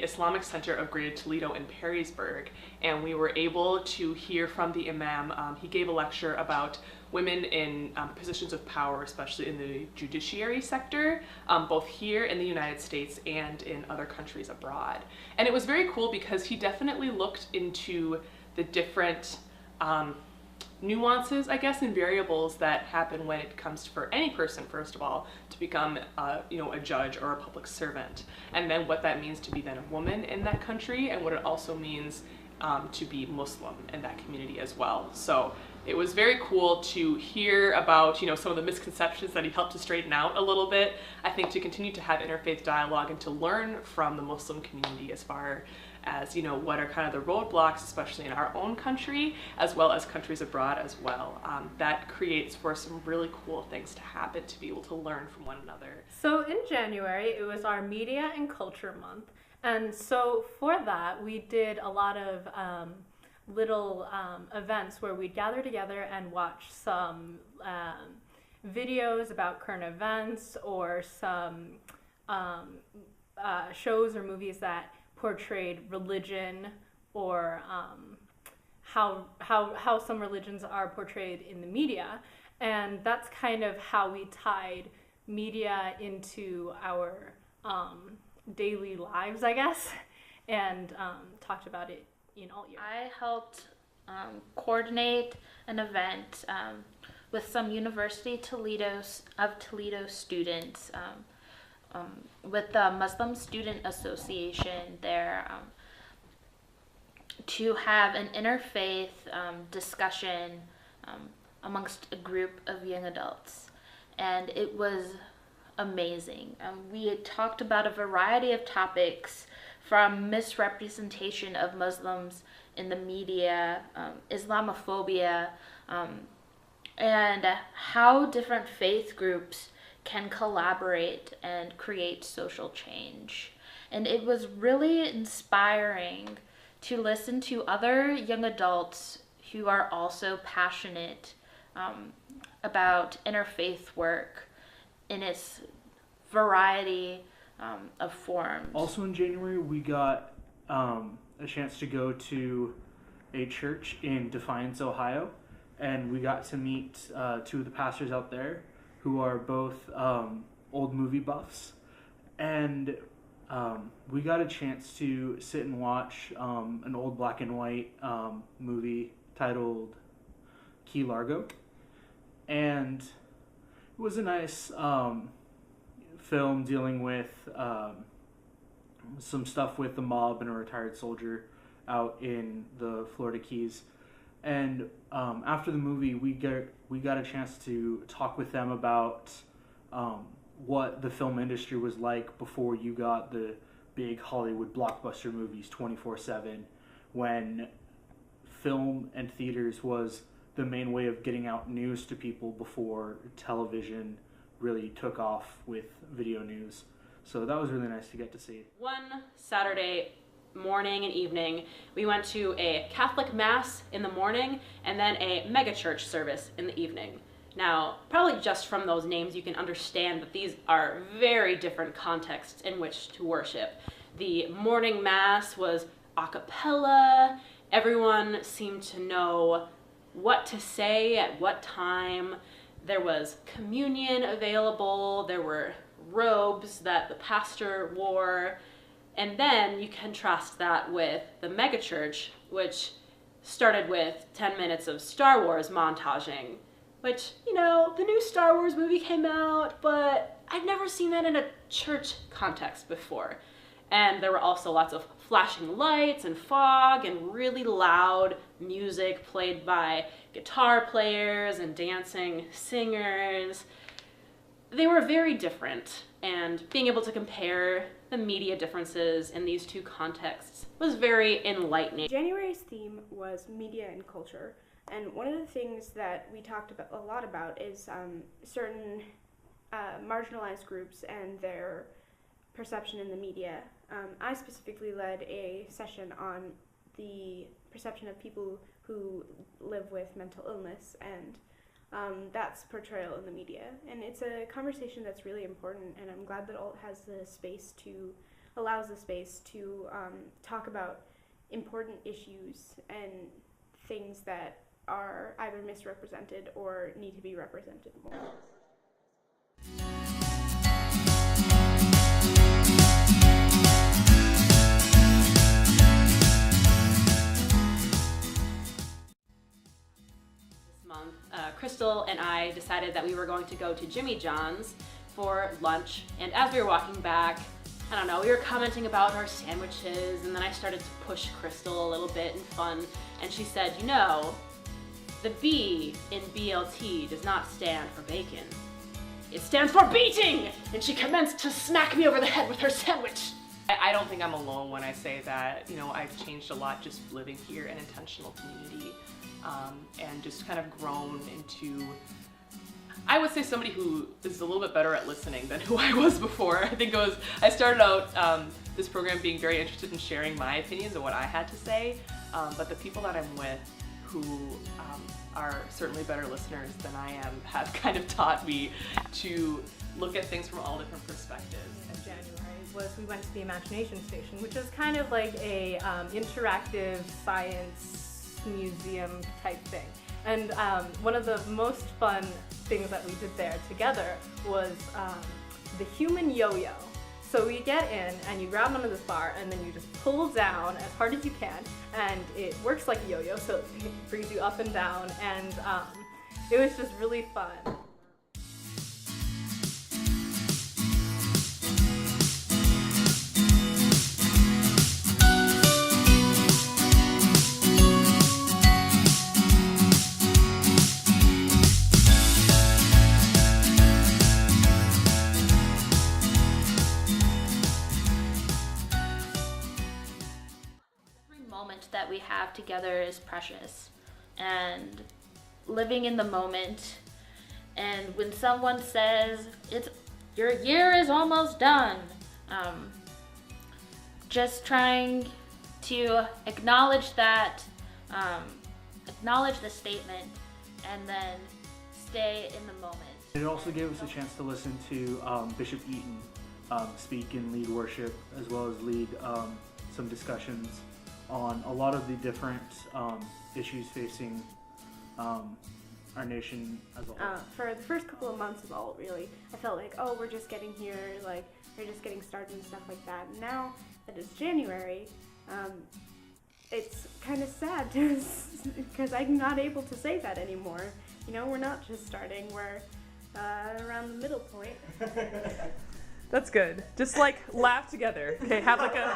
Islamic Center of Greater Toledo in Perrysburg, and we were able to hear from the imam. He gave a lecture about women in positions of power, especially in the judiciary sector, both here in the United States and in other countries abroad. And it was very cool because he definitely looked into the different nuances, I guess, and variables that happen when it comes for any person, first of all, to become a judge or a public servant, and then what that means to be then a woman in that country, and what it also means to be Muslim in that community as well. So it was very cool to hear about some of the misconceptions that he helped to straighten out a little bit. I think to continue to have interfaith dialogue and to learn from the Muslim community as far as what are kind of the roadblocks, especially in our own country, as well as countries abroad as well. That creates for some really cool things to happen, to be able to learn from one another. So in January, it was our Media and Culture Month. And so for that, we did a lot of little events where we'd gather together and watch some videos about current events, or some shows or movies that portrayed religion, or how some religions are portrayed in the media. And that's kind of how we tied media into our daily lives, I guess, and talked about it in all year. I helped coordinate an event with some University of Toledo students, with the Muslim Student Association there, to have an interfaith discussion amongst a group of young adults. And it was amazing. We had talked about a variety of topics, from misrepresentation of Muslims in the media, Islamophobia, and how different faith groups can collaborate and create social change. And it was really inspiring to listen to other young adults who are also passionate about interfaith work in its variety of forms. Also in January, we got a chance to go to a church in Defiance, Ohio, and we got to meet two of the pastors out there who are both old movie buffs, and we got a chance to sit and watch an old black and white movie titled Key Largo, and it was a nice film dealing with some stuff with the mob and a retired soldier out in the Florida Keys. And after the movie, we got a chance to talk with them about what the film industry was like before you got the big Hollywood blockbuster movies 24/7, when film and theaters was the main way of getting out news to people before television really took off with video news. So that was really nice to get to see. One Saturday morning and evening, we went to a Catholic Mass in the morning and then a megachurch service in the evening. Now, probably just from those names, you can understand that these are very different contexts in which to worship. The morning Mass was a cappella. Everyone seemed to know what to say at what time. There was communion available. There were robes that the pastor wore. And then you contrast that with the megachurch, which started with 10 minutes of Star Wars montaging, which, the new Star Wars movie came out, but I'd never seen that in a church context before. And there were also lots of flashing lights and fog and really loud music played by guitar players and dancing singers. They were very different, and being able to compare the media differences in these two contexts was very enlightening. January's theme was media and culture, and one of the things that we talked a lot about is certain marginalized groups and their perception in the media. I specifically led a session on the perception of people who live with mental illness, and that's portrayal in the media. And it's a conversation that's really important, and I'm glad that Alt has the space to allows a space to talk about important issues and things that are either misrepresented or need to be represented more. Month, Crystal and I decided that we were going to go to Jimmy John's for lunch, and as we were walking back, I don't know, we were commenting about our sandwiches, and then I started to push Crystal a little bit in fun, and she said, you know, the B in BLT does not stand for bacon. It stands for beating! And she commenced to smack me over the head with her sandwich. I don't think I'm alone when I say that, you know, I've changed a lot just living here in intentional community, and just kind of grown into, I would say, somebody who is a little bit better at listening than who I was before. I started out this program being very interested in sharing my opinions and what I had to say, but the people that I'm with who are certainly better listeners than I am have kind of taught me to look at things from all different perspectives. In January was we went to the Imagination Station, which is kind of like a interactive science museum type thing. And one of the most fun things that we did there together was the human yo-yo. So we get in and you grab onto this bar and then you just pull down as hard as you can, and it works like a yo-yo, so it brings you up and down, and it was just really fun. That we have together is precious, and living in the moment, and when someone says your year is almost done, just trying to acknowledge that, acknowledge the statement, and then stay in the moment. It also gave us a chance to listen to Bishop Eaton speak and lead worship, as well as lead some discussions on a lot of the different issues facing our nation as a whole. For the first couple of months of Alt, really, I felt like, oh, we're just getting here, like, we're just getting started and stuff like that. And now that it's January, it's kind of sad because I'm not able to say that anymore. You know, we're not just starting, we're around the middle point. That's good. Just like laugh together. Okay, have like a